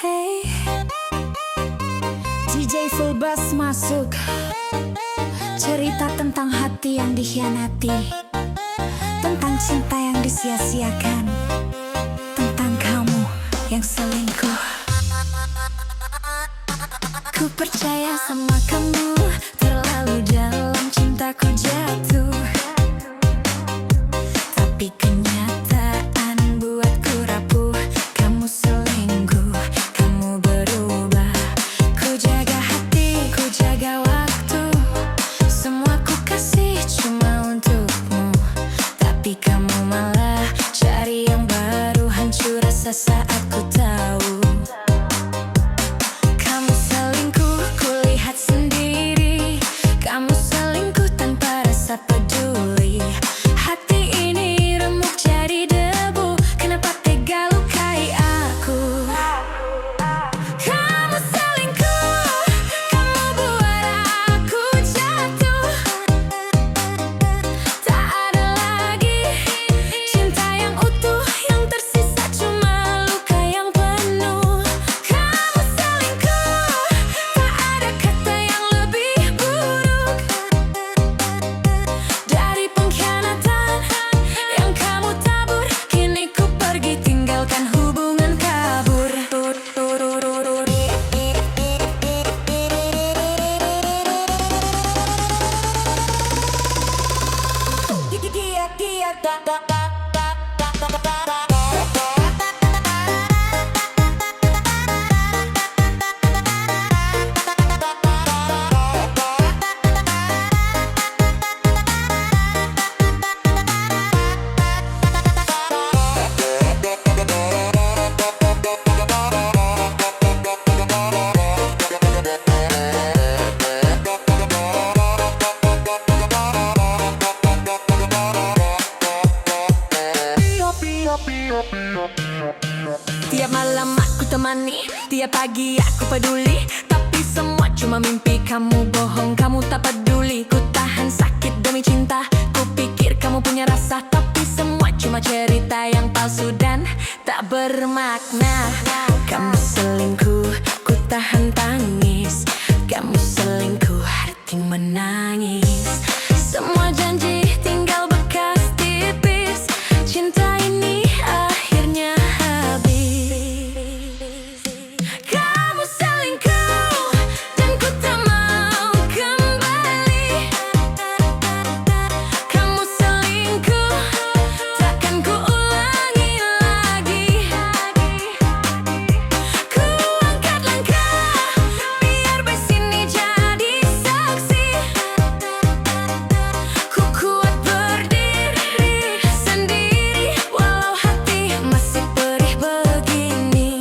Hey, DJ Full Bass masuk. Cerita tentang hati yang dikhianati, tentang cinta yang disia-siakan, tentang kamu yang selingkuh. Ku percaya sama kamu, terlalu dalam cintaku jatuh. Tapi kenyataan buatku rapuh. Kamu selingkuh, kamu berubah. Ku jaga hati, ku jaga waktu. Semua ku kasih cuma untukmu. Tapi kamu malah cari yang baru. Hancur rasa saat ku tahu kamu selingkuh, ku lihat sendiri. Kamu selingkuh tanpa rasa peduli. Hati ini remuk jadi debu. Kenapa tega lukai aku? Kamu selingkuh, kamu buat aku jatuh. Tak ada lagi cinta yang utuh. Yang tersisa cuma luka yang penuh. Kamu selingkuh, tak ada kata yang lebih buruk dari pengkhianatan yang kamu tabur. Kini ku pergi tinggalkan hubungan kabur. Tiap malam aku temani, tiap pagi aku peduli. Tapi semua cuma mimpi, kamu bohong, kamu tak peduli. Ku tahan sakit demi cinta, ku pikir kamu punya rasa. Tapi semua cuma cerita yang palsu dan tak bermakna. Kamu selingkuh, ku tahan tangis. Kamu selingkuh, hati menangis. Semua janji tinggal bekas tipis. Cinta ini akhirnya habis. Kamu selingkuh dan ku tak mau kembali. Kamu selingkuh, takkan ku ulangi lagi. Ku angkat langkah, biar bes ini jadi saksi. Ku kuat berdiri sendiri, walau hati masih perih begini.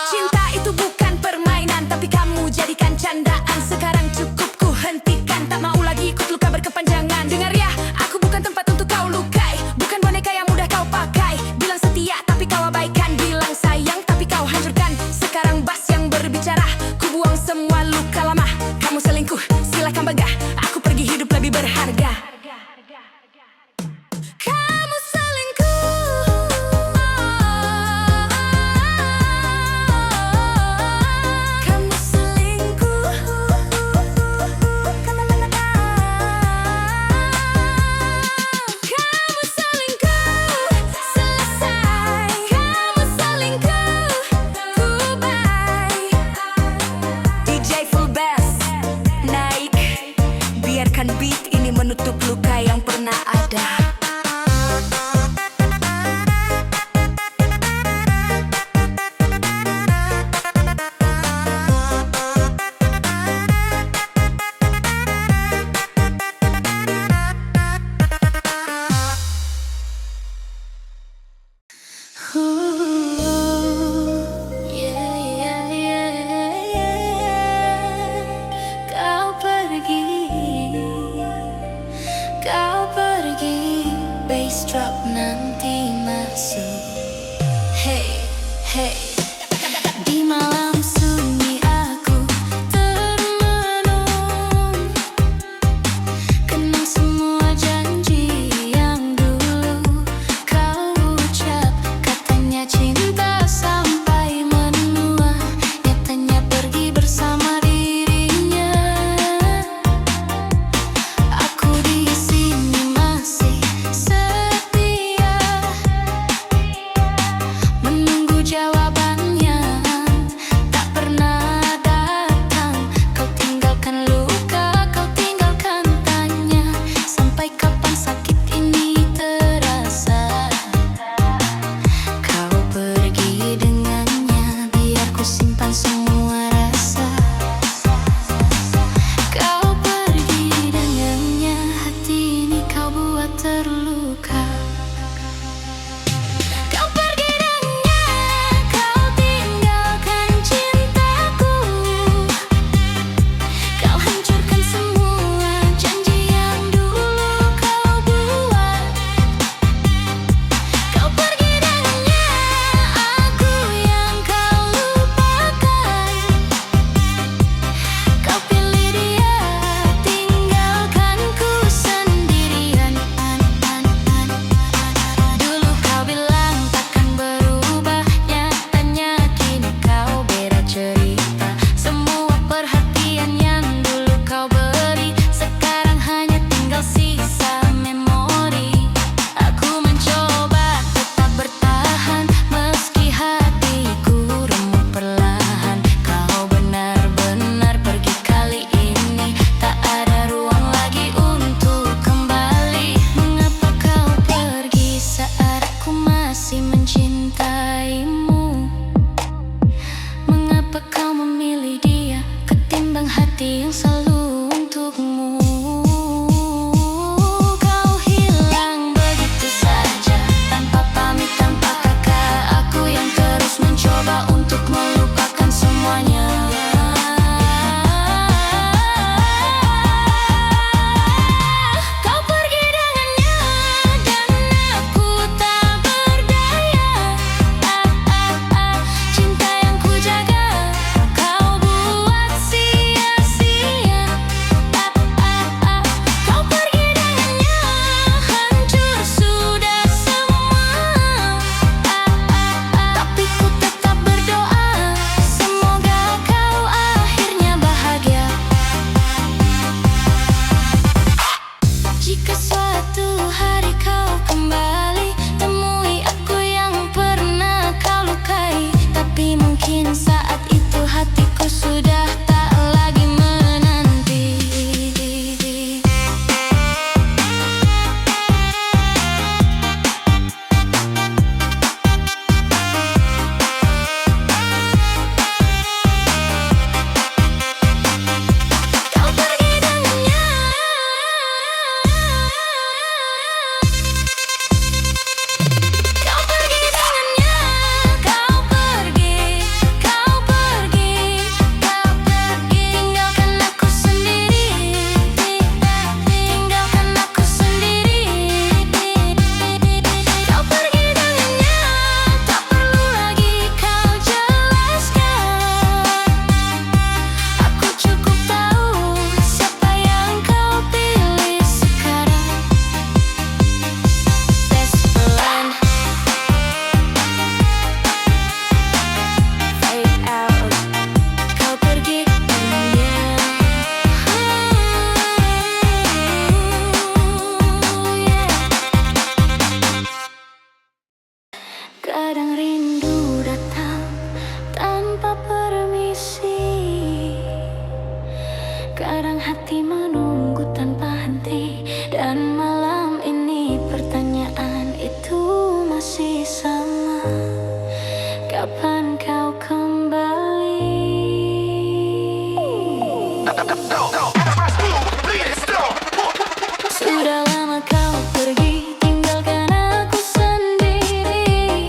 Cinta itu bukan permainan, tapi kamu jadikan candaan. Sekarang cukup ku hentikan, tak mau lagi ikut luka berkepanjangan. Dengar ya, aku bukan tempat untuk kau lukai. Bukan boneka yang mudah kau pakai. Bilang setia tapi kau abaikan. Bilang sayang tapi kau hancurkan. Sekarang bas yang berbicara, ku buang semua luka lama. Kamu selingkuh, silakan bangga. Aku pergi hidup lebih berharga. Kamu selingkuh, kamu selingkuh, kamu selingkuh, selesai. Kamu selingkuh, goodbye. DJ Full Bass naik, biarkan beat ini menutup luka yang pernah ada. Yeah, yeah, yeah, yeah. Kau pergi pergi, kau pergi. Bass drop nanti masuk. Hey, hey. Di malam sunyi aku termenung, kenang semua janji yang dulu kau ucap. Katanya cinta sampai menua, nyatanya pergi bersama dirinya. Aku di sini masih setia, menunggu jawabannya. Tak pernah datang, kau tinggalkan luka, kau tinggalkan tanya. Sampai kapan sakit ini terasa? Kau pergi dengannya, biar ku simpan semua rasa. Kau pergi dengannya, hati ini kau buat terluka. Kau pergi dengannya, kau tinggalkan cintaku. Kau hancurkan semua janji yang dulu kau buat. Kau pergi dengannya, aku yang kau lupakan. Kau pilih dia, tinggalkanku sendirian. Dulu kau bilang takkan berubah, nyatanya kini kau beda cerita. Semua perhatian yang dulu kau beri, sekarang hanya tinggal sisa memori. Aku mencoba tetap bertahan, meski hatiku remuk perlahan. Kau benar-benar pergi kali ini, tak ada ruang lagi untuk kembali. Mengapa kau pergi saat aku masih mencintaimu? Mengapa kau memilih dia ketimbang hati yang selalu untukmu? Kau hilang begitu saja, tanpa pamit, tanpa kata. Aku yang terus mencoba untuk melupakan semuanya. Kau pergi dengannya, dan aku tak berdaya. Cinta yang ku jaga, kau buat sia-sia. Kau pergi dengannya, hancur sudah semua. Tapi ku tetap berdoa, semoga kau akhirnya bahagia. Jika suatu hari kau kembali, temui aku yang pernah kau lukai. Tapi mungkin saat itu hatiku sudah tak lagi menanti. Kau pergi dengannya, kau pergi dengannya, kau pergi, kau pergi, kau pergi. Tinggalkan aku sendiri, tinggalkan aku sendiri. Kau pergi dengannya, tak perlu lagi kau jelaskan. Aku cukup tahu siapa yang kau pilih sekarang. Best friend, fade out. Kau pergi dengannya. Kadang rindu datang tanpa permisi, kadang hati menunggu tanpa henti. Dan malam ini pertanyaan itu masih sama, kapan kau kembali? Sudah lama kau pergi, tinggalkan aku sendiri,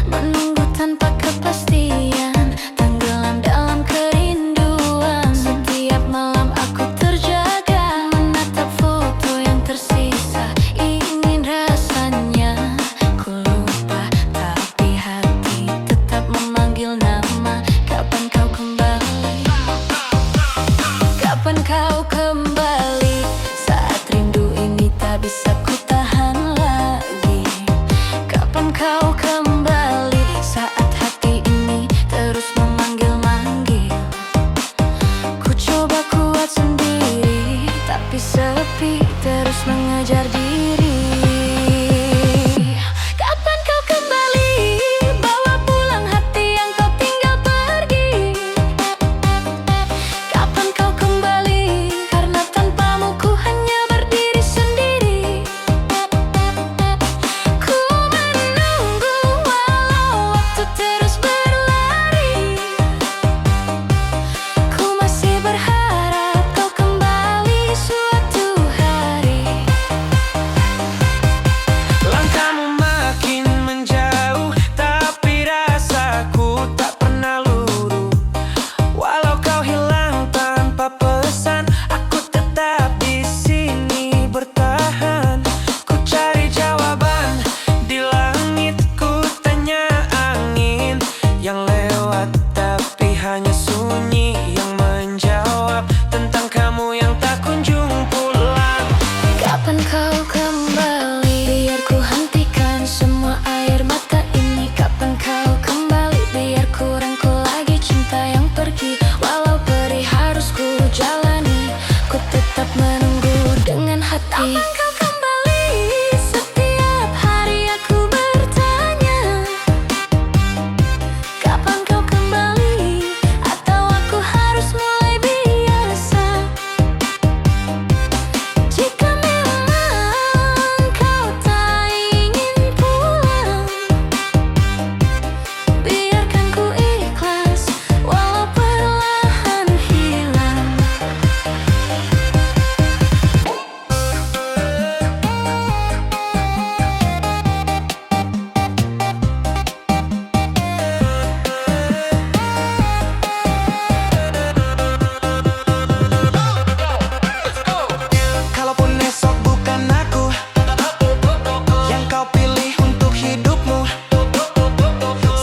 menunggu tanpa kepastian, tenggelam dalam kerinduan. Setiap malam Kapan kau kembali? Setiap hari aku bertanya. Kapan kau kembali? Atau aku harus mulai biasa? Jika memang kau tak ingin pulang, biarkan ku ikhlas walau perlahan hilang. Kalaupun esok bukan aku yang kau pilih untuk hidupmu,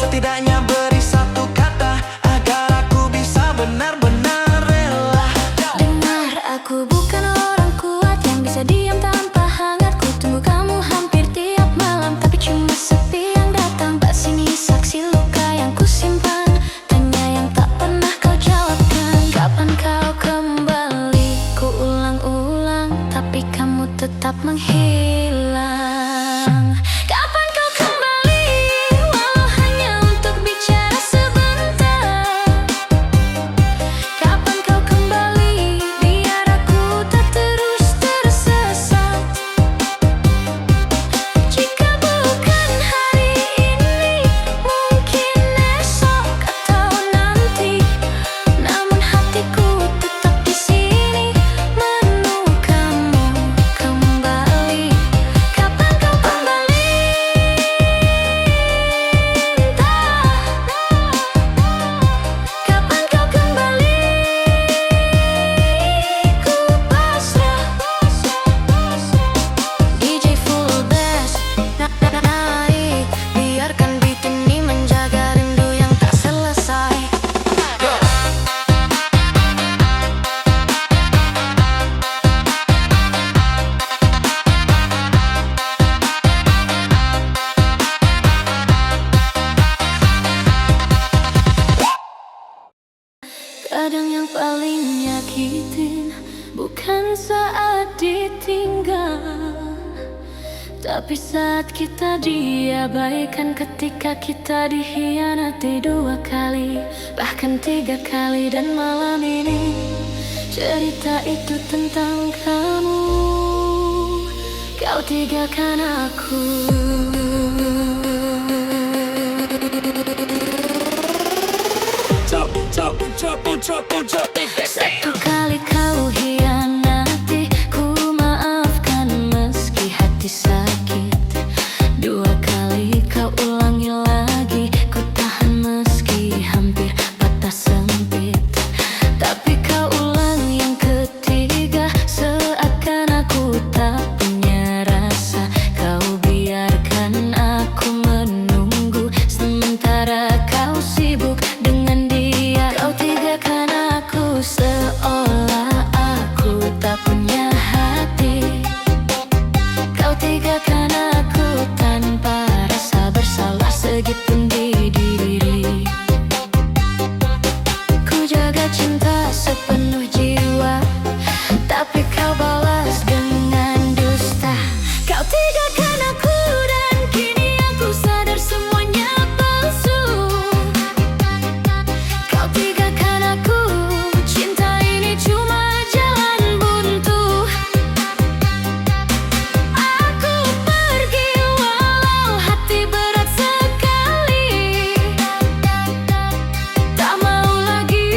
setidaknya beri satu kata agar aku bisa benar-benar rela. Dengar, aku bukan orang kuat yang bisa diam tanpa hangat. Ku tunggu kamu hampir tiap malam, tapi cuma sepi yang datang. Bak sini saksi luka yang ku simpan, tanya yang tak pernah kau jawabkan. Kapan kau kembali? Ku ulang-ulang, tapi kamu tetap menghilang. Kapan kau kembali? Walau hanya untuk bicara sebentar. Kapan kau kembali? Biar aku tak terus tersesat. Jika bukan hari ini, mungkin esok atau nanti. Namun hatiku tetap di sini menunggu kamu kembali. Kapan kau kembali? Kapan kau kembali? Ku pasrah. DJ full bass naik, biarkan beat ini menjaga rindu yang tak selesai. Kadang yang paling nyakitin bukan saat ditinggal, tapi saat kita diabaikan, ketika kita dikhianati 2 kali, bahkan 3 kali. Dan malam ini cerita itu tentang kamu. Kau tinggalkan aku. Satu kali kau hianati, ku maafkan meski hati sakit. 2 kali kau ulangi lagi, ku tahan meski hampir patah sempit. Tapi kau ulang yang ketiga, seakan aku tak punya rasa. Kau biarkan aku menunggu, sementara kau sibuk dengan dia. Kau tinggalkan aku seolah aku tak punya hati. Kau tinggalkan aku tanpa rasa bersalah segitupun di diri. Ku jaga cinta sepenuh jiwa, tapi kau balas dengan dusta. Kau tinggalkan aku dan kini aku sadar semuanya palsu. Kau tinggalkan aku, cinta ini cuma jalan buntu. Aku pergi walau hati berat sekali. Tak mau lagi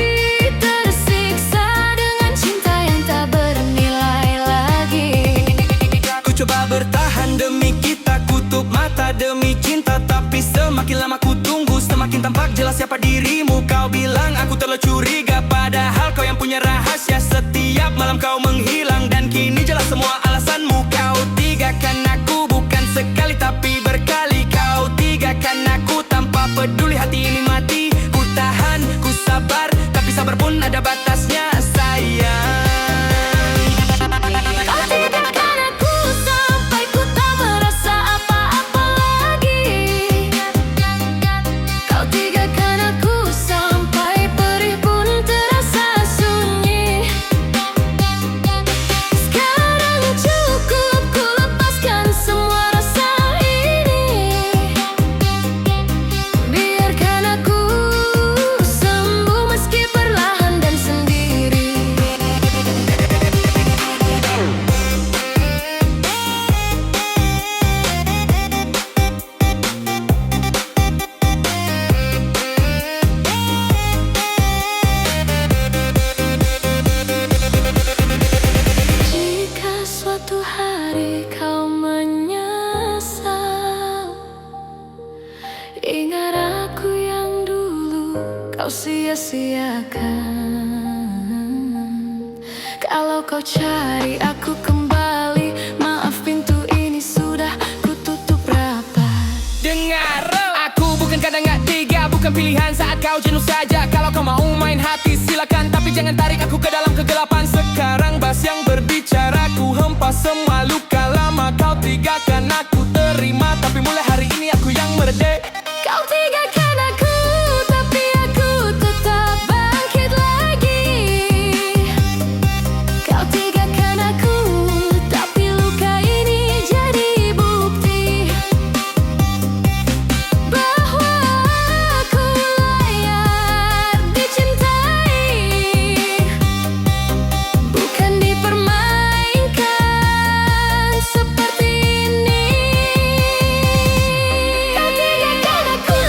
tersiksa dengan cinta yang tak bernilai lagi. Ku coba bertahan demi kita, kutup mata demi cinta, tapi semakin lama ku tunggu, semakin tampak jelas siapa dirimu. Kau bilang aku terlalu curiga, padahal kau yang punya rahasia. Setiap malam kau menghilang, dan kini jelas semua alasanmu. Kau tinggalkan aku bukan sekali tapi berkali. Kau tinggalkan aku tanpa peduli hati ini mati. Ku tahan, ku sabar, tapi sabar pun ada batasnya sayang. Kau tinggalkan aku sampai ku tak merasa apa-apa lagi. Kau tinggalkan aku sampai perih pun terasa sunyi. Kalau kau cari aku kembali, maaf pintu ini sudah kututup rapat. Dengar, aku bukan kadang gak tega, bukan pilihan saat kau jenuh saja. Kalau kau mau main hati silakan, tapi jangan tarik aku ke dalam kegelapan. Sekarang bas yang berbicara, ku hempas semua luka lama. Kau tinggalkan aku terima, tapi mulai hari ini aku yang merdeka. Kau tinggalkan aku, tapi aku tetap bangkit lagi. Kau tinggalkan aku, tapi luka ini jadi bukti bahwa aku layak dicintai, bukan dipermainkan seperti ini. Kau tinggalkan aku,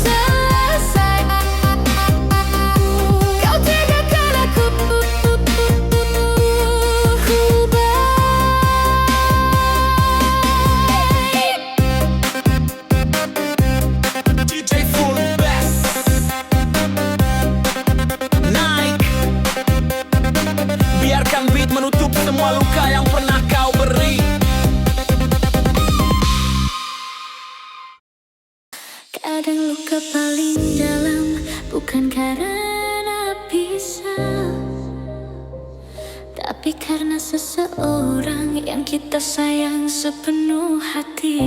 selesai. Kau tinggalkan aku, ku baik. DJ Full Bass naik. Biarkan beat menutup semua luka yang pernah kau beri. Kadang luka paling dalam bukan karena pisah, tapi karena seseorang yang kita sayang sepenuh hati.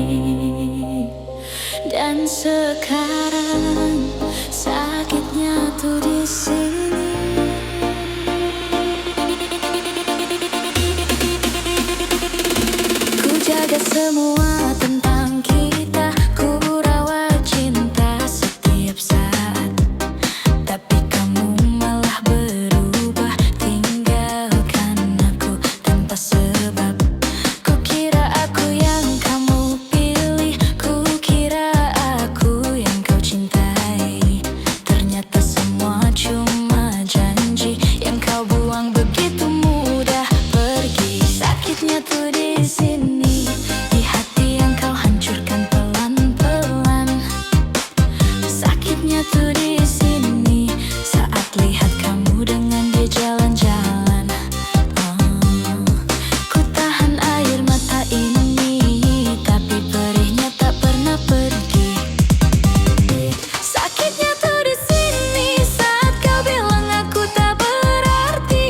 Dan sekarang sakitnya tuh di sini. Ku jaga semua tentang kita, ku rawat cinta setiap saat, tapi kamu malah berubah, tinggalkan aku tanpa sebab. Ku kira aku yang kamu pilih, ku kira aku yang kau cintai. Ternyata semua cuma janji yang kau buang begitu mudah pergi. Sakitnya tuh di sini, di hati yang kau hancurkan pelan-pelan. Sakitnya tuh di sini, saat lihat kamu dengan dia jalan-jalan. Ku tahan air mata ini, tapi perihnya tak pernah pergi. Sakitnya tuh di sini, saat kau bilang aku tak berarti.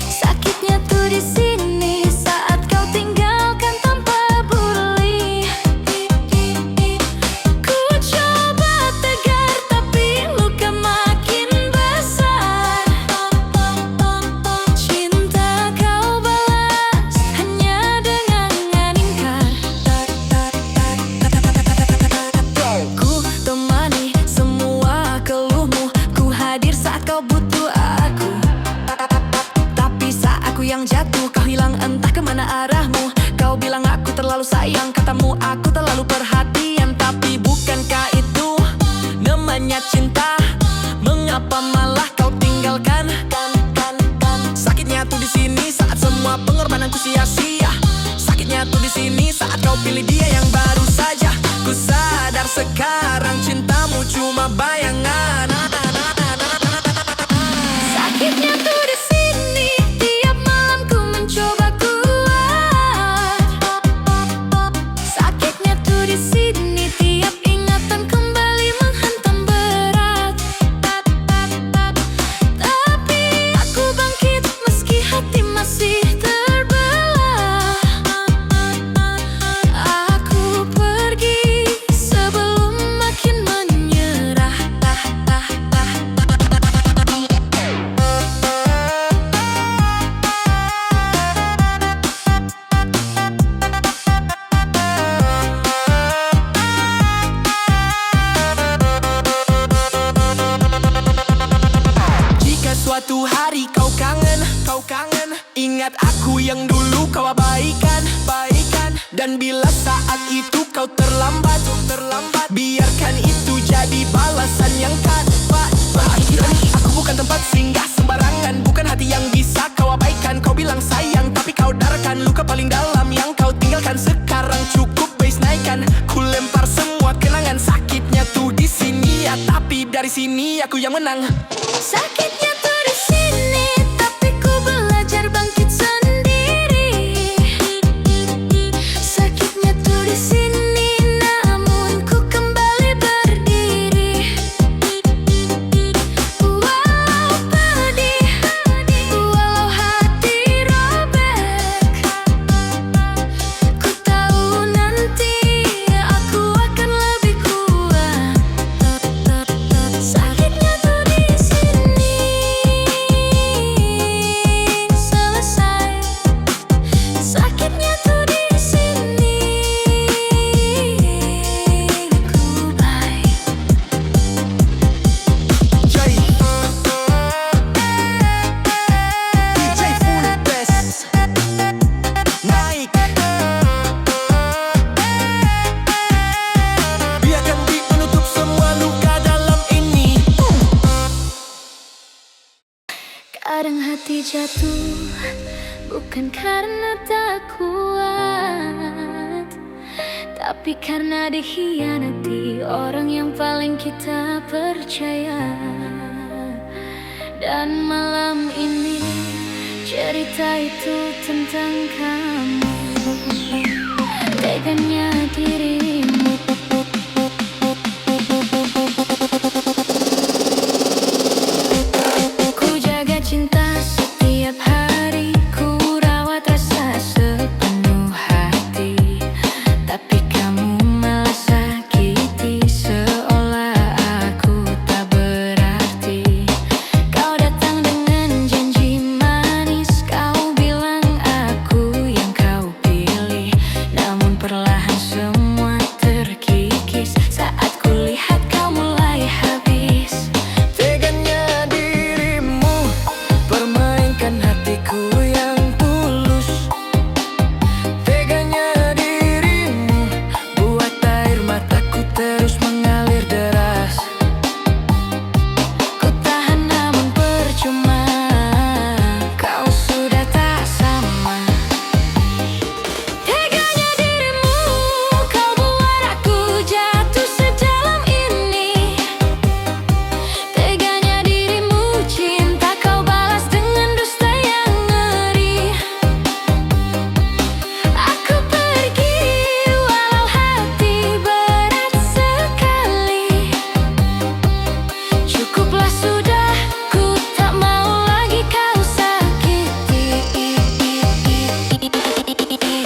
Sakitnya tuh di sini, saat kau tinggalkan tanpa peduli. Ku coba tegar, tapi luka makin besar. Cinta kau balas hanya dengan ingkar. Ku temani semua keluhmu, ku hadir saat kau butuh aku. Tapi saat aku yang jatuh, kau hilang entah kemana arahmu. Kau bilang aku terlalu sayang, katamu aku terlalu perhatian. Tapi bukankah itu namanya cinta? Mengapa malah kau tinggalkan? Sakitnya tuh di sini, saat semua pengorbananku sia-sia. Sakitnya tuh di sini, saat kau pilih dia yang baru saja. Ku sadar sekarang cintamu cuma bayangan. Sakitnya tuh di sini, tiap malam ku mencoba kuat. Sakitnya tuh di sini, tiap ingatan kembali menghantam berat. Tapi aku bangkit meski hati masih terbelah. Aku pergi sebelum makin menyerah. Jika suatu hari kau kangen, ingat aku yang dulu kau abaikan. Dan bila saat itu kau terlambat, biarkan itu jadi balasan yang tak baik. Aku bukan tempat singgah sembarangan, bukan hati yang bisa kau abaikan. Kau bilang sayang, tapi kau darkan luka paling dalam yang kau tinggalkan. Sekarang cukup bass naikkan, ku lempar semua kenangan. Sakitnya tuh di sini ya, tapi dari sini aku yang menang. Sakitnya tuh di sini, tapi ku belajar bangkit sendiri. Sakitnya tuh di sini, namun ku kembali berdiri. Walau pedih, walau hati robek, ku tahu nanti aku akan lebih kuat. Sakitnya tuh di sini selesai. Sakitnya tuh di sini goodbye. Jay DJ Full Best naik. Biarkan beat menutup semua luka dalam ini. Kadang hati jatuh bukan karena tak kuat, tapi karena dikhianati orang yang paling kita percaya. Dan malam ini cerita itu tentang kamu. Teganya dirimu. Ku jaga cinta setiap hari, ku rawat rasa sepenuh hati, tapi kamu malah sakiti seolah aku tak berarti. Kau datang dengan janji manis, kau bilang aku yang kau pilih, namun perlahan semua terkikis saat kulihat kau mulai habis. Teganya dirimu permainkan hatiku yang tulus. Teganya dirimu buat air mataku terus mengalir deras. Ku tahan namun percuma, kau sudah tak sama. Teganya dirimu, kau buat aku jatuh sedalam ini. Teganya dirimu, cinta kau balas dengan dusta yang ngeri. Aku pergi walau hati berat sekali. Cukuplah sudah, ku tak mau lagi kau sakiti.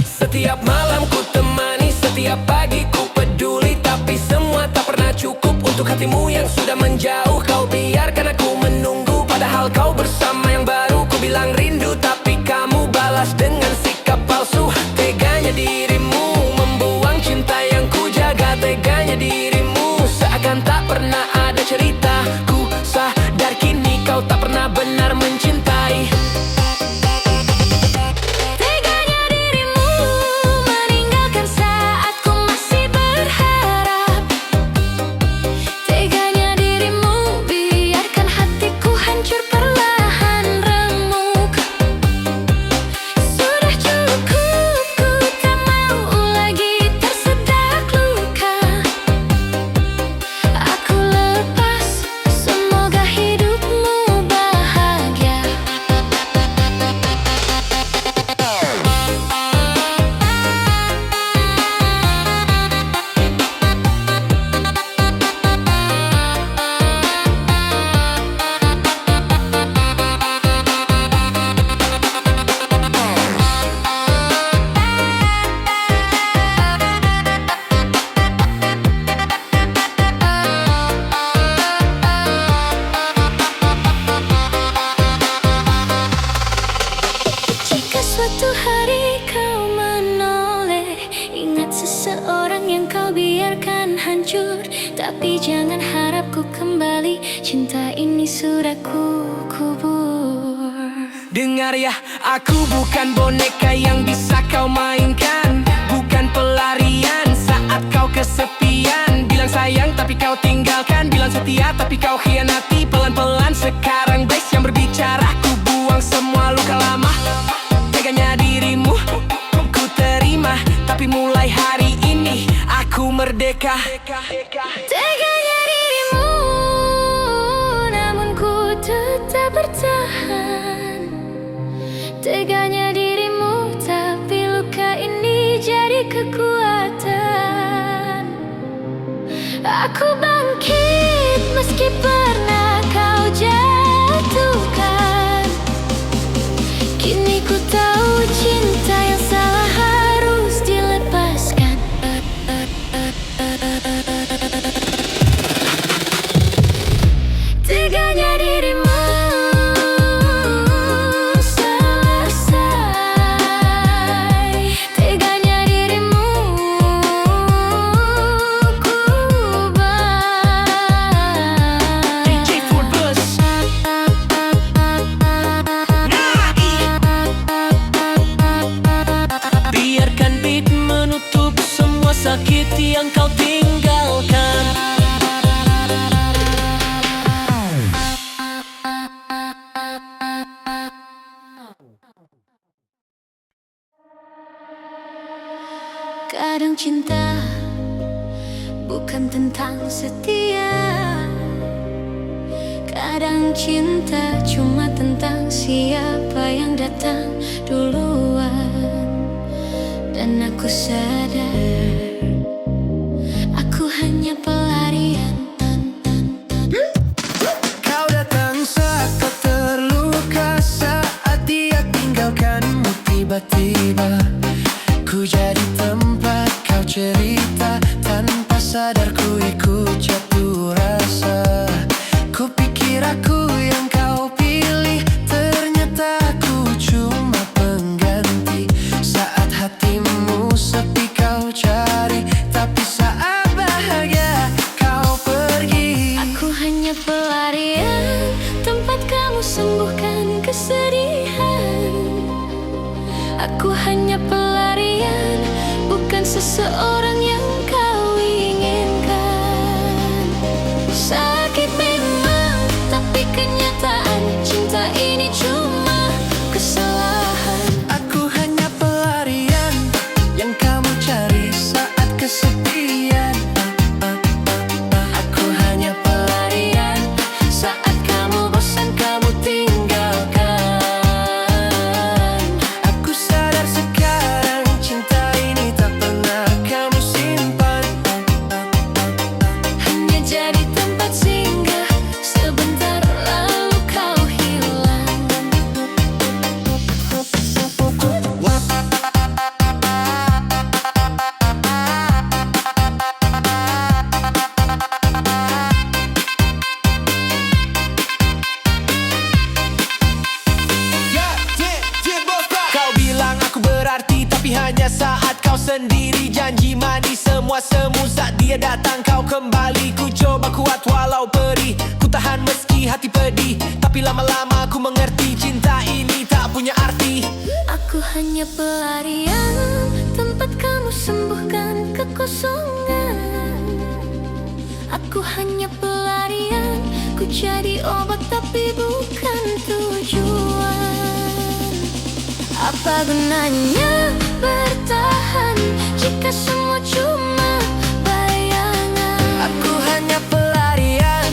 Setiap malam ku temani, setiap pagi ku peduli, tapi semua tak pernah cukup untuk hatimu yang sudah menjauh. Kau biarkan aku menunggu, padahal kau bersama yang baru. Ku bilang rindu, tapi kamu balas dengan sikap palsu. Teganya dirimu membuang cinta yang ku jaga. Teganya dirimu seakan tak pernah ada cerita. Ku sadar kini kau tak pernah benar mencintai. Teganya dirimu meninggalkan saat ku masih berharap. Teganya dirimu biarkan hatiku hancur perlahan remuk. Sudah cukup, ku tak mau lagi tersedak luka. Aku lepas, semoga hidupmu bahagia. Jika suatu hari kau menoleh, ingat seseorang yang kau biarkan hancur. Tapi jangan harap ku kembali, cinta ini sudah ku kubur. Dengar ya, aku bukan boneka yang bisa kau mainkan, bukan pelarian saat kau kesepian. Bilang sayang tapi kau tinggalkan, bilang setia tapi kau khianati. Pelan-pelan sekarang guys yang berbicara, ku buang semua luka lama. Teganya dirimu ku terima, tapi mulai hari ini aku merdeka. Teganya dirimu, namun ku bertahan. Teganya dirimu, tapi luka ini jadi kekuatan. Aku bangkit meski pernah kau jatuhkan. Kini ku tahu cinta yang salah harus dilepaskan. Teganya dirimu selesai. Teganya dirimu ku DJ Full Bus. Biarkan beat menutup semua sakit yang kau tinggalkan. Kadang cinta bukan tentang setia. Kadang cinta cuma tentang siapa yang datang duluan. Dan aku sadar aku hanya pelarian. Kau datang saat kau terluka, saat dia tinggalkanmu tiba-tiba. Ku jadi tempat kau cerita, tanpa sadar ku ikut jatuh rasa. Ku pikir aku yang kau pilih, ternyata aku cuma pengganti. Saat hatimu sepi kau cari, tapi saat bahagia kau pergi. Aku hanya pelarian, tempat kamu sembuhkan kesedihan. Aku hanya pelarian, bukan seseorang yang kau inginkan. Sakit memang, tapi kenyataan cinta ini cuma kesalahan. Aku hanya pelarian yang kamu cari saat kesepian. Aku hanya pelarian, saat kamu bosan kamu tinggalkan. Aku sadar sekarang cinta ini tak pernah kamu simpan. Hanya jadi tempat singgah, sebentar lalu kau hilang. Kau bilang aku berarti, tapi hanya saat kau sendiri. Janji manis semua semu, saat dia datang kau kembali. Ku coba kuat walau perih, ku tahan meski hati pedih. Tapi lama-lama aku mengerti cinta ini tak punya arti. Aku hanya pelarian, tempat kamu sembuhkan kekosongan. Aku hanya pelarian, ku jadi obat tapi bukan tujuan. Apa gunanya bertahan jika semua cuma bayangan? Aku hanya pelarian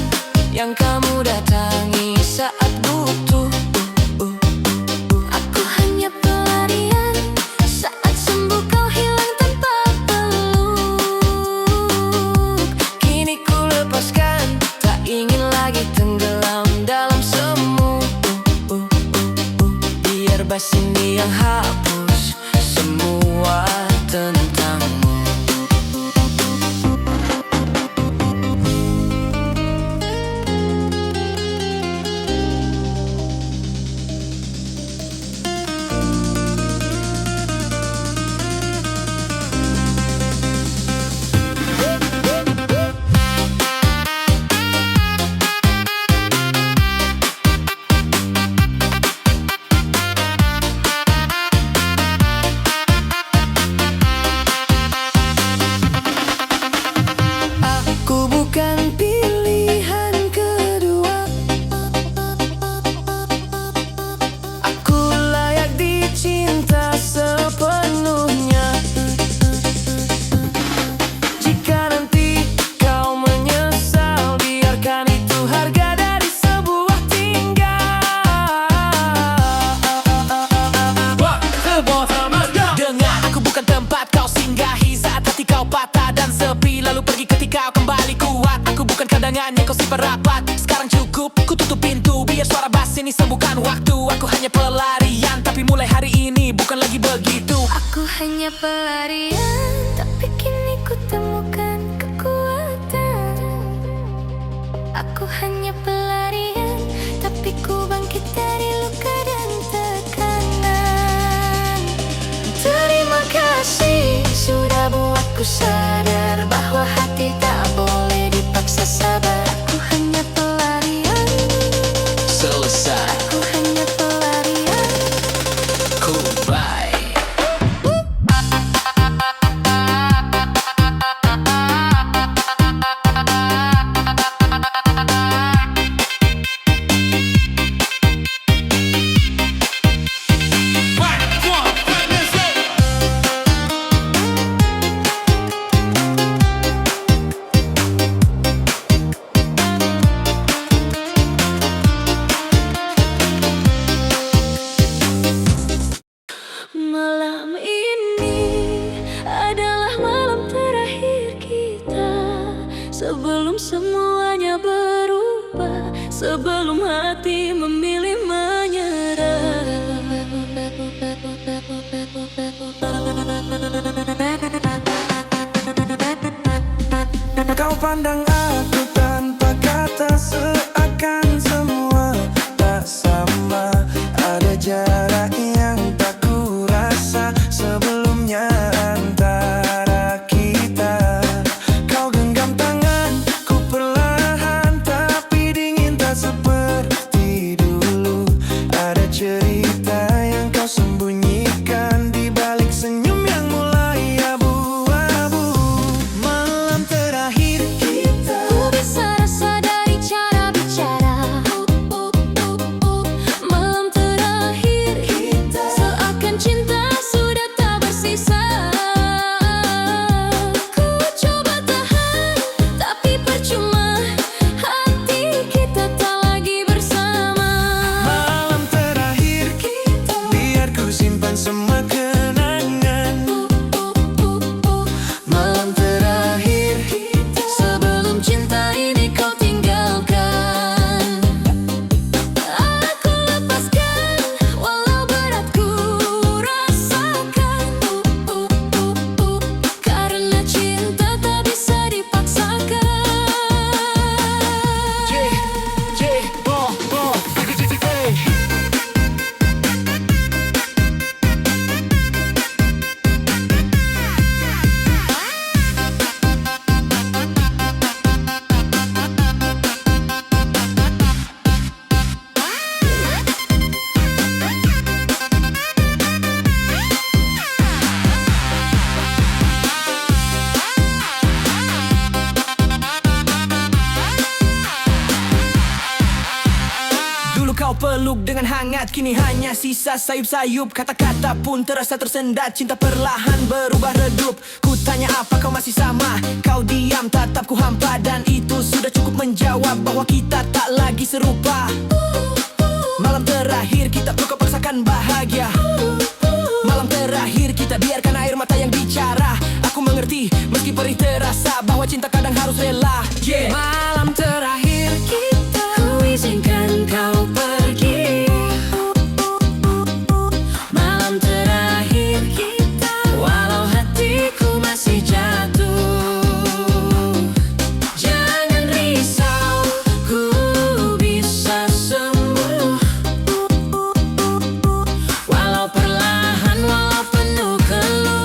yang kamu datangi saat butuh. Aku hanya pelarian, saat sembuh kau hilang tanpa peluk. Kini ku lepaskan, tak ingin lagi tenggelam dalam semu. Biar bas ini yang hapus semua tentangmu. Dengannya kau simpan rapat. Sekarang cukup, ku tutup pintu biar suara bass ini sembuhkan waktu. Aku hanya pelarian, tapi mulai hari ini bukan lagi begitu. Aku hanya pelarian, tapi kini ku temukan kekuatan. Aku hanya pelarian, tapi ku bangkit dari luka dan tekanan. Terima kasih sudah buatku sadar bahwa hati tak boleh dipaksa sabar. Aku hanya pelarian, Selesai, aku hanya pelarian. goodbye. Malam ini adalah malam terakhir kita, sebelum semuanya berubah, sebelum hati memilih menyerah. Kau pandang aku tanpa kata, seakan semua tak sama. Ada jarak yang tak ku rasa sebelumnya antara kita. Kau genggam tangan, ku perlahan, tapi dingin tak seperti dulu. Ada cerita yang kau sembunyikan di balik senyum yang mulai abu-abu. Malam terakhir kita, Ku bisa rasa dari cara bicara. Malam terakhir kita, seakan cinta sudah tak bersisa. Ku coba tahan, tapi percuma, hati kita tak lagi bersama. malam terakhir kita, biar ku simpan semua kenangan. Malam terakhir kita, sebelum cinta ini kau tinggalkan. Aku lepaskan, walau berat ku rasakan. Karena cinta tak bisa dipaksakan. Dulu kau peluk dengan hangat, kini hanya sisa sayup-sayup. Kata-kata pun terasa tersendat, cinta perlahan berubah redup. Ku tanya apa kau masih sama, kau diam tatap ku hampa. Dan itu sudah cukup menjawab bahwa kita tak lagi serupa. Malam terakhir kita kau paksakan bahagia. Malam terakhir kita biarkan air mata yang bicara. Aku mengerti meski perih terasa bahwa cinta kadang harus rela. Malam terakhir kita, Ku izinkan kau pergi. Malam terakhir kita, walau hatiku masih jatuh. Jangan risau, ku bisa sembuh. Walau perlahan, walau penuh keluh.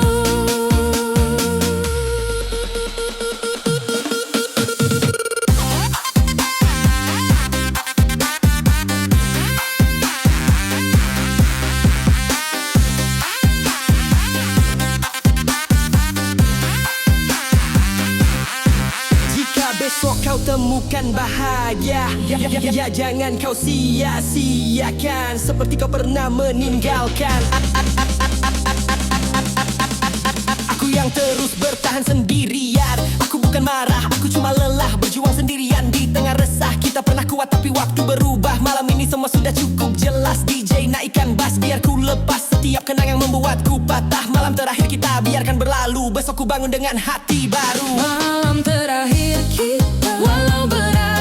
jika besok kau temukan bahagia, ya jangan kau sia-siakan seperti kau pernah meninggalkan. Aku yang terus bertahan sendirian. Aku bukan marah, aku cuma lelah berjuang sendirian di tengah resah. Kita pernah kuat tapi waktu berubah. Malam ini semua sudah cukup jelas. DJ naikkan bass biar ku lepas setiap kenang yang membuatku patah. Malam terakhir kita biarkan berlalu, besok ku bangun dengan hati baru. Malam terakhir kita, walau berat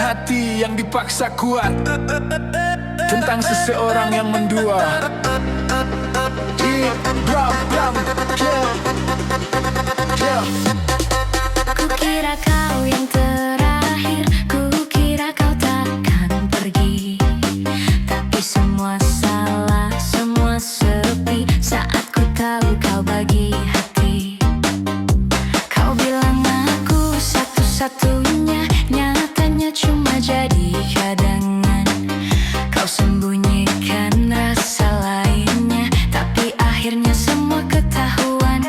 hati yang dipaksa kuat, tentang seseorang yang mendua. Kukira kau yang terakhir, kukira kau takkan pergi. Tapi semua salah, semua sepi saat ku tahu kau bagi hati. Kau bilang aku satu-satunya, nyatanya cuma jadi cadangan. Kau sembunyikan rasa lainnya, tapi akhirnya semua ketahuan.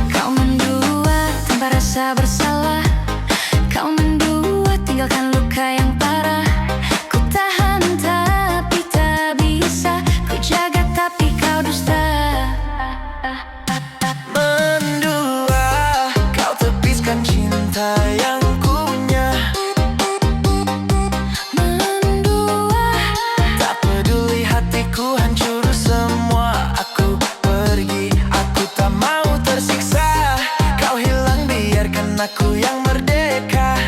Kau mendua tanpa rasa bersalah, kau mendua tinggalkan luka yang parah. Ku tahan tapi tak bisa, ku jaga tapi kau dusta. Mendua, kau tepiskan cinta yang kunya. Mendua, Tak peduli hatiku hancur semua, aku pergi, aku tak mau tersiksa. Kau hilang biarkan aku yang merdeka.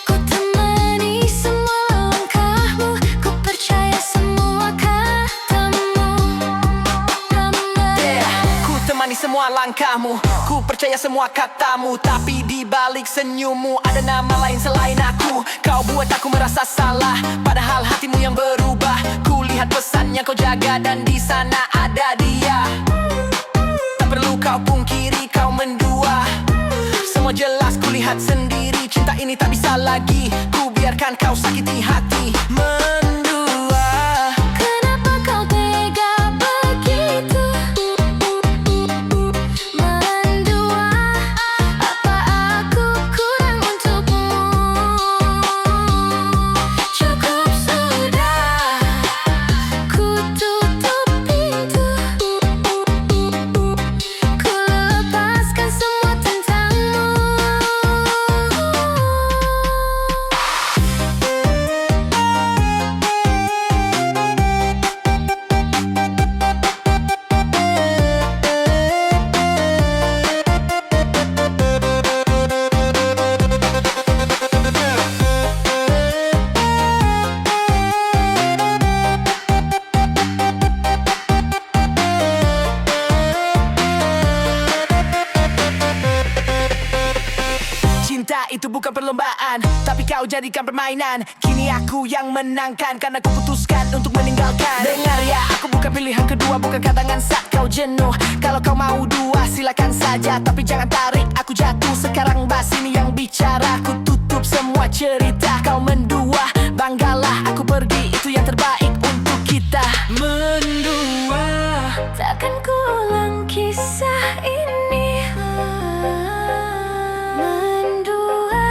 ku temani semua langkahmu, ku percaya semua katamu. Ku temani semua langkahmu, ku percaya semua katamu. Tapi di balik senyummu ada nama lain selain aku. Kau buat aku merasa salah, padahal hatimu yang berubah. Ku lihat pesan yang kau jaga dan di sana ada dia. Tak perlu kau pungkiri kau mendua, semua jelas ku lihat sendiri. Cinta ini tak bisa lagi ku biarkan kau sakiti hati. Mendua, Kenapa kau tega begitu? Mendua, apa aku kurang untukmu? Cukup sudah, ku tutup pintu. Ku lepaskan semua tentangmu. cinta itu bukan perlombaan, tapi kau jadikan permainan. Kini aku yang menangkan, karena ku putuskan untuk meninggalkan. Dengar ya, aku bukan pilihan kedua, bukan katangan saat kau jenuh. Kalau kau mau dua, silakan saja, tapi jangan tarik aku jatuh. Sekarang bas ini yang bicara, ku tutup semua cerita. Kau mendua, banggalah, aku pergi, itu yang terbaik untuk kita. Mendua, Takkan kuulang kisah ini. Mendua,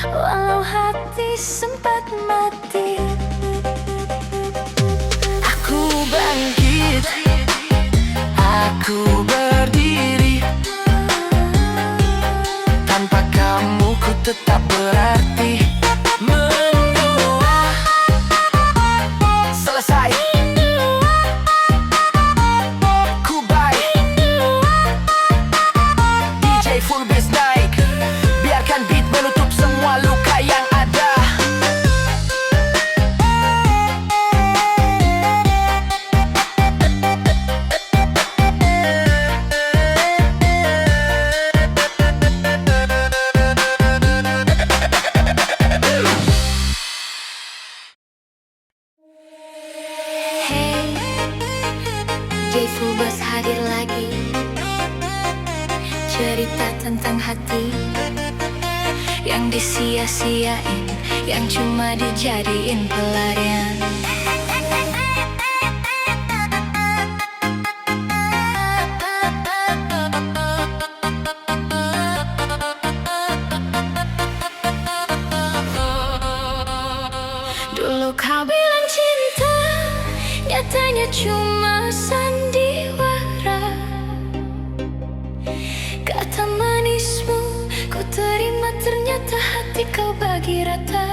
walau hati sempat mati. aku bangkit, aku berdiri. Tanpa kamu ku tetap berarti. Mendua, selesai. Ku bye. DJ full bass naik, biarkan beat menutup semua luka yang ada. Hey, DJ Full Bass hadir lagi. Cerita tentang hati yang disia-siain, yang cuma dijadiin pelarian. Dulu kau bilang cinta, nyatanya cuma sandiwara. Kata manismu ku terima, ternyata hati kau bagi rata.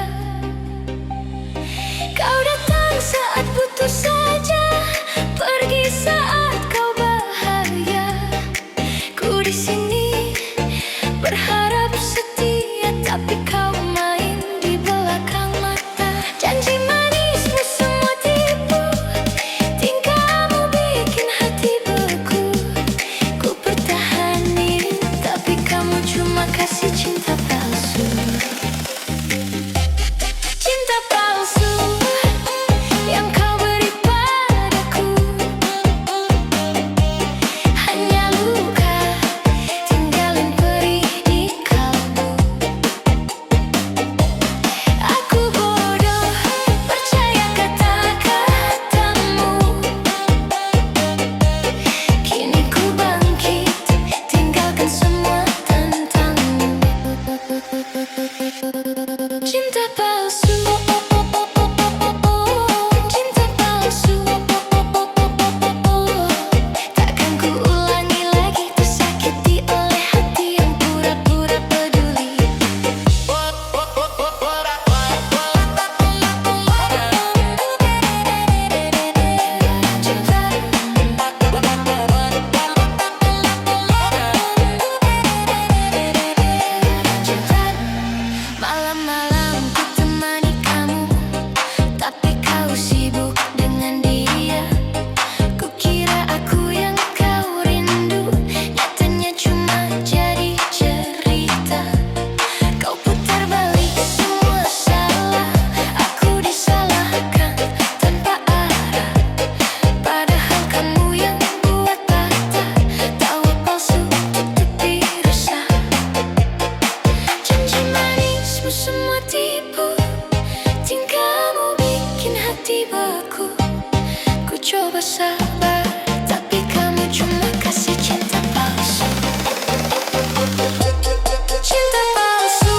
Kau datang saat butuh saja, pergi saat kau bahagia. Ku di sini berharap setia, tapi kau Cinta palsu, cinta palsu. Takkan ku ulangi lagi tersakiti oleh hati yang pura-pura peduli. Malam-malam ku temani kamu, tapi kau sibuk dengan dia. Kukira aku yang kau rindu, nyatanya cuma jadi cerita. Kau putar balik semua salah, aku disalahkan tanpa arah. Padahal kamu yang buat patah, tawa palsu tutupi resah. Janji manismu semua tipu, tingkahmu bikin hati beku. Ku coba sabar, tapi kamu cuma kasih cinta palsu. Cinta palsu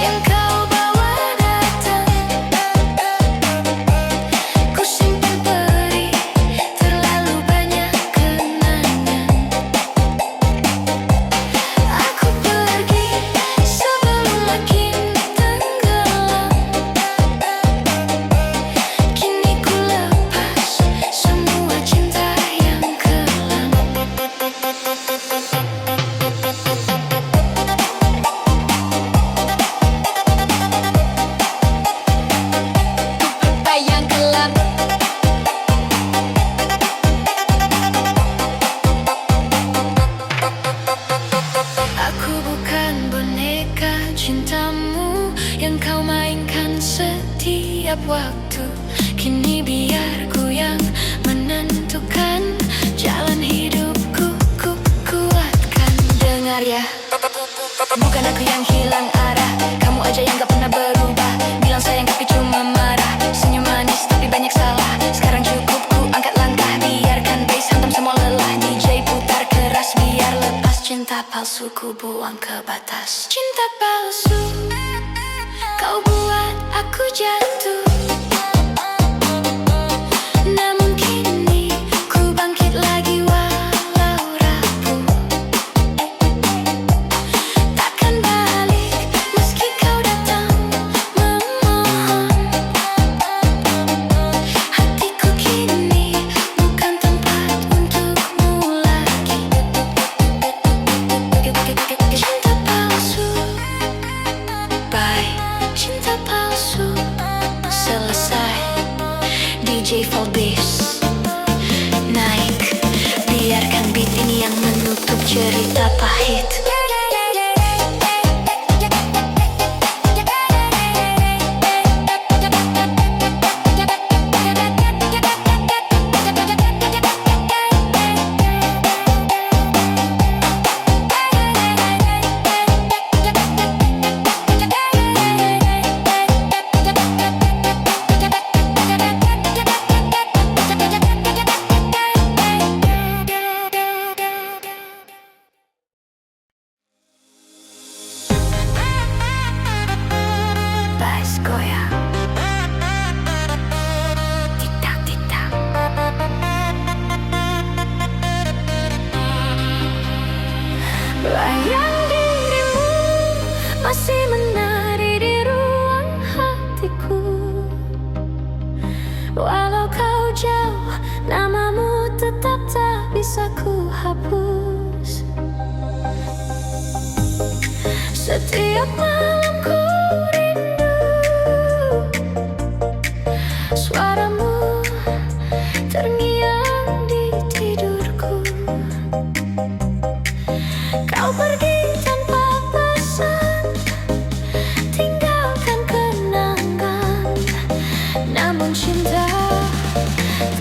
yang kau bawa datang, ku simpan perih, terlalu banyak kenangan. Aku pergi sebelum makin tenggelam. Kini ku lepas semua cinta yang kelam. Cinta yang kelam. Aku bukan boneka cintamu yang kau mainkan setiap waktu. Kini biar ku yang menentukan jalan hidupku, ku kuatkan. Dengar ya, bukan aku yang hilang arah, kamu aja yang gak pernah berubah. Bilang sayang tapi cuma marah, senyum manis tapi banyak salah. Sekarang cukup ku angkat langkah, biarkan bass hantam semua lelah. DJ putar keras biar lepas cinta palsu, ku buang ke batas. Cinta palsu, kau buat aku jatuh. Namun kini ku bangkit lagi walau rapuh. Takkan balik meski kau datang memohon. Hatiku kini bukan tempat untukmu lagi. Cinta palsu, bye. Cinta palsu, selesai. DJ full bass naik, biarkan beat ini yang menutup cerita pahit. Bass goyang, titak titak. Bayang dirimu masih menari di ruang hatiku. Walau kau jauh, namamu tetap tak bisa ku hapus. Setiap malam ku rindu suaramu terngiang di tidurku. Kau pergi tanpa pesan, tinggalkan kenangan. Namun cinta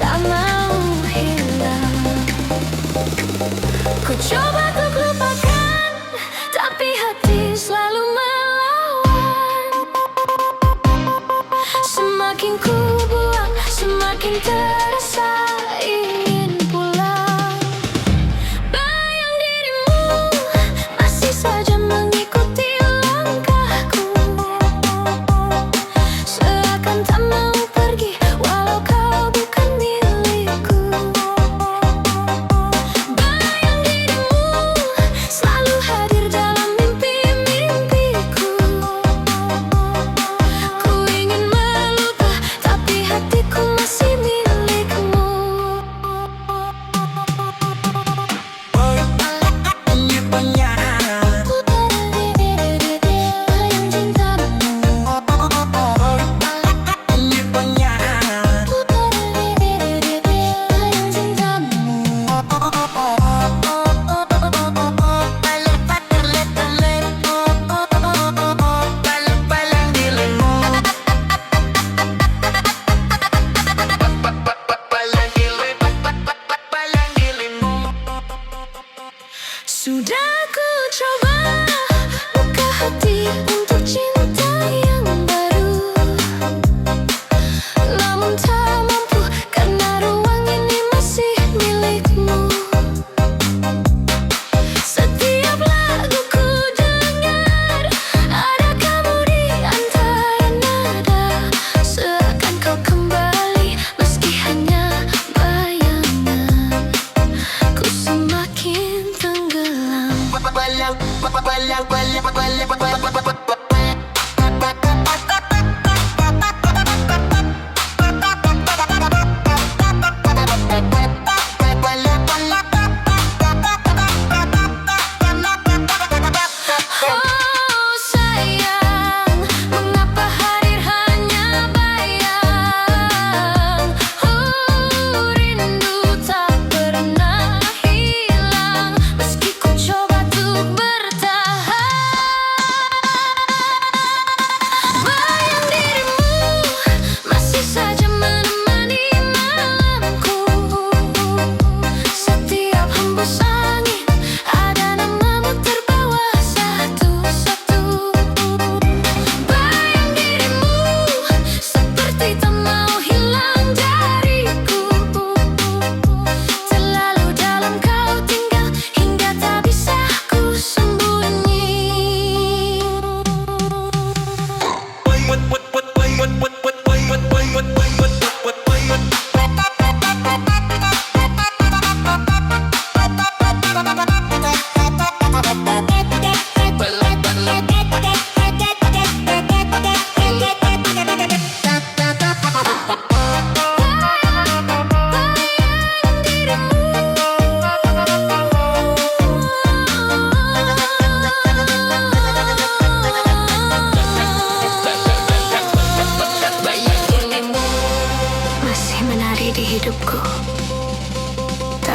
tak mau hilang. Ku coba untuk lupakan, tapi hati selalu melawan. Semakin ku buang, semakin terasa ingin pulang. Bayang dirimu masih saja mengikuti langkah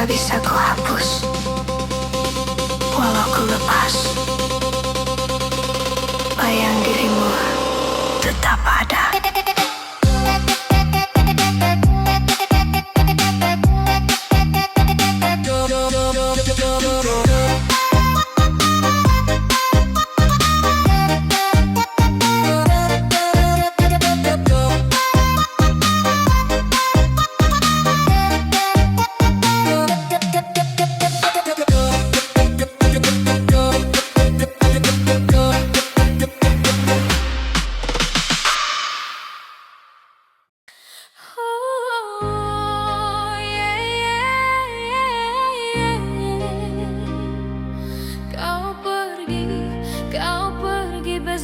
tak bisa ku hapus. Walau ku lepas, bayang dirimu tetap ada.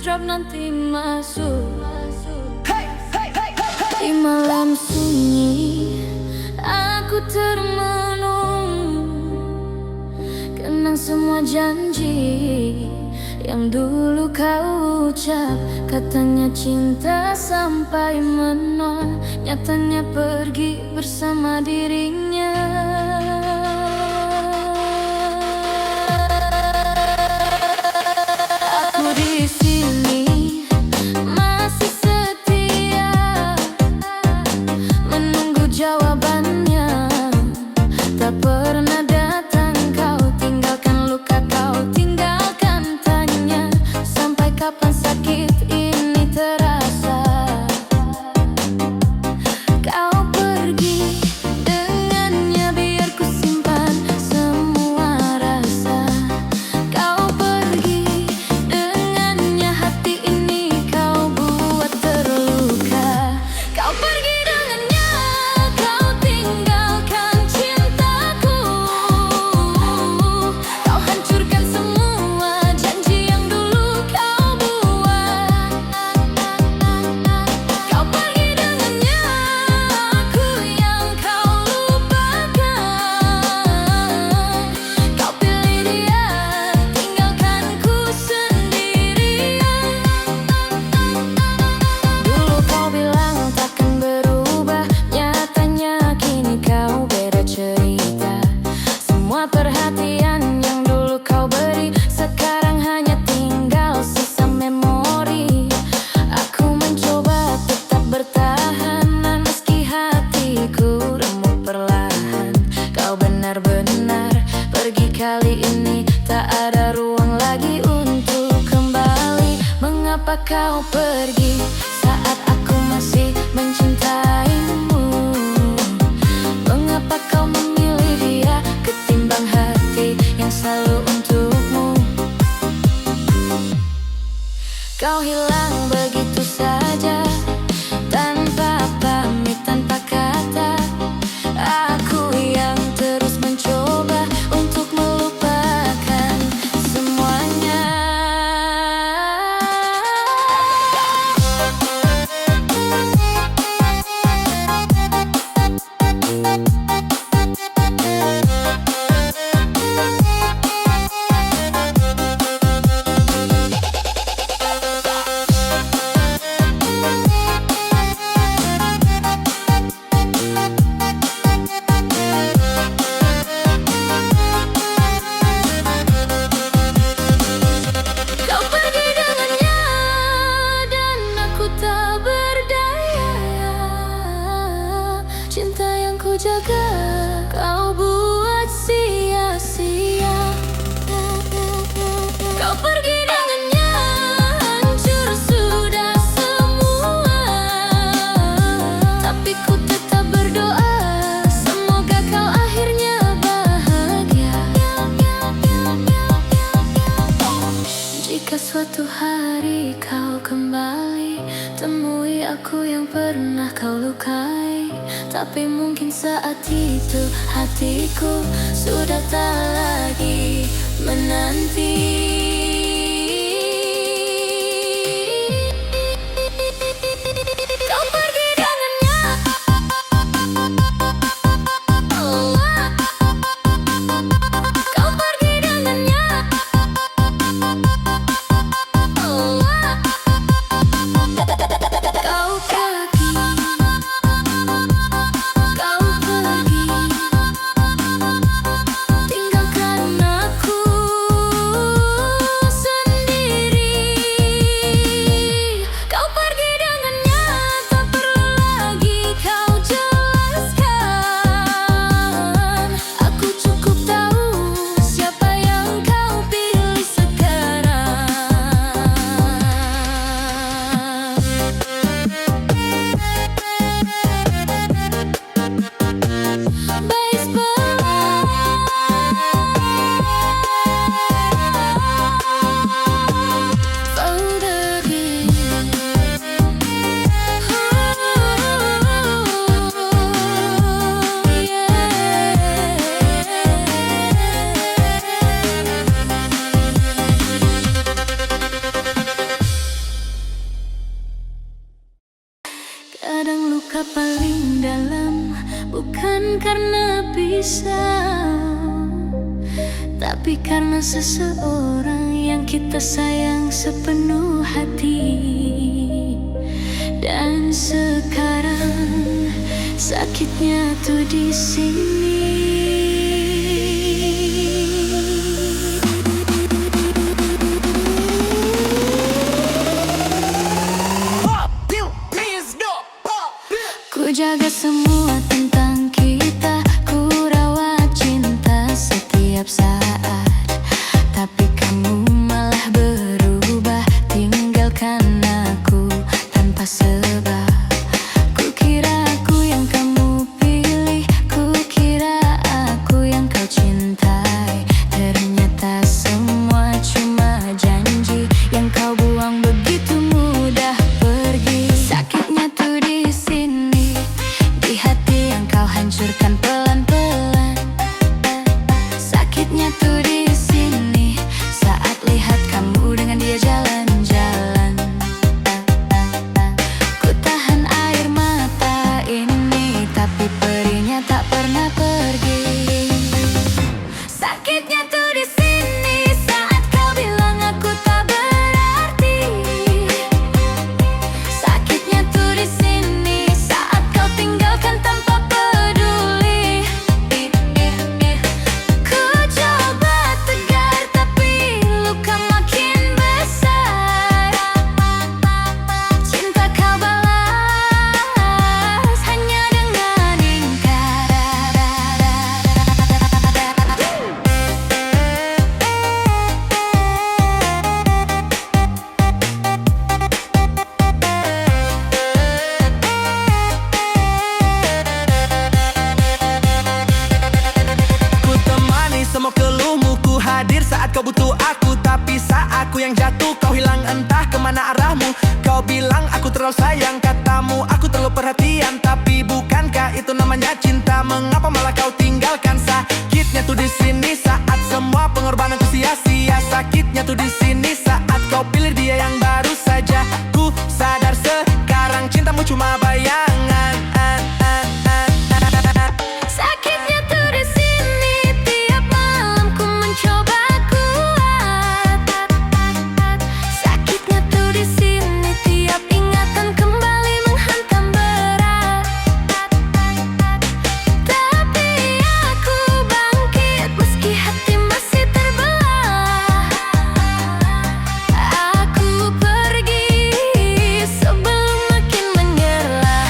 Drop nanti masuk di malam sunyi, aku termenung, kenang semua janji yang dulu kau ucap. Katanya cinta sampai menol, nyatanya pergi bersama dirinya. Aku di sini masih setia menunggu jawabannya. Tak pernah datang, kau tinggalkan luka, kau tinggalkan tanya. Sampai kapan sakit ini terasa? Kau pergi dengannya, biar ku simpan semua rasa. Kau pergi dengannya, hati ini kau buat terluka. Kau pergi dengannya, kau tinggalkan cintaku. Kau hancurkan semua janji yang dulu kau buat. Kau pergi dengannya, aku yang kau lupakan. Kau pilih dia, tinggalkan ku sendirian. Dulu kau bilang takkan berubah, nyatanya kini kau beda cerita. Semua perhatian yang dulu kau beri, sekarang hanya tinggal sisa memori. Aku mencoba tetap bertahan, meski hatiku remuk perlahan. Kau benar-benar pergi kali ini, tak ada ruang lagi untuk kembali. Mengapa kau pergi saat aku masih mencintaimu? Mengapa kau memilih dia ketimbang hati yang selalu untukmu? Kau hilang begitu saja, tanpa pamit, tanpa kata. Aku yang terus mencoba untuk melupakan semuanya. Kau pergi dengannya dan aku tak berdaya. Cinta yang ku jaga kau buat sia-sia. Kau pergi dengannya, hancur sudah semua. Tapi ku tetap berdoa, semoga kau akhirnya bahagia. Jika suatu hari kau kembali, temui aku yang pernah kau lukai. Tapi mungkin saat itu hatiku sudah tak lagi menanti. Kau pergi dengannya, kau pergi dengannya. Kau pergi, kau pergi. luka paling dalam bukan karena pisah, tapi karena seseorang yang kita sayang sepenuh hati. Dan sekarang sakitnya tuh di sini. Ku jaga semua tentang kita, ku rawat cinta setiap saat. Tapi kamu malah berubah, tinggalkan aku tanpa sebab. Ku kira aku yang kamu pilih, ku kira aku yang kau cintai. Ternyata semua cuma janji yang kau buang begitu mudah pergi. Sakitnya tuh di sini, di hati yang kau hancurkan pelan-pelan. Sakitnya tuh di sini, saat lihat kamu dengan dia jalan-jalan. Ku tahan air mata ini, tapi perihnya tak pernah pergi. Sakitnya tuh di sini, saat kau bilang aku tak berarti. Sakitnya tuh di sini, saat kau tinggalkan tanpa peduli. Ku coba tegar, tapi luka makin besar. Cinta kau balas hanya dengan ingkar. Ku temani semua keluhmu, ku hadir saat kau butuh aku. Tapi saat aku yang jatuh, kau hilang entah kemana arahmu. Kau bilang aku terlalu sayang, katamu aku terlalu perhatian. Tapi bukankah itu namanya cinta? Mengapa malah kau tinggalkan? Sakitnya tuh di sini, saat semua pengorbananku sia-sia. Sakitnya tuh di sini, saat kau pilih dia yang baru saja. Ku sadar sekarang cintamu cuma bayangan. Sakitnya tuh di sini, tiap malam ku mencoba kuat. Sakitnya tuh di sini, tiap ingatan kembali menghantam berat. Tapi aku bangkit meski hati masih terbelah. Aku pergi sebelum makin menyerah.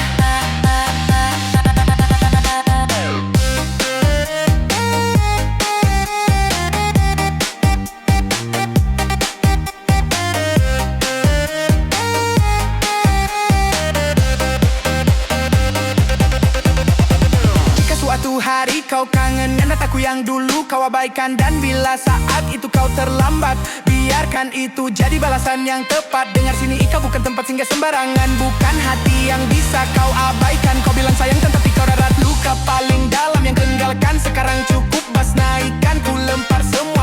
Jika suatu hari kau kangen dengan aku yang dulu kau abaikan, dan bila saat itu kau terlambat, biarkan itu jadi balasan yang tepat. Dengar sini, kau bukan tempat singgah sembarangan, bukan hati yang bisa kau abaikan. Kau bilang sayang tetapi kau darat luka paling dalam yang tinggalkan. Sekarang cukup bas naikkan, ku lempar semua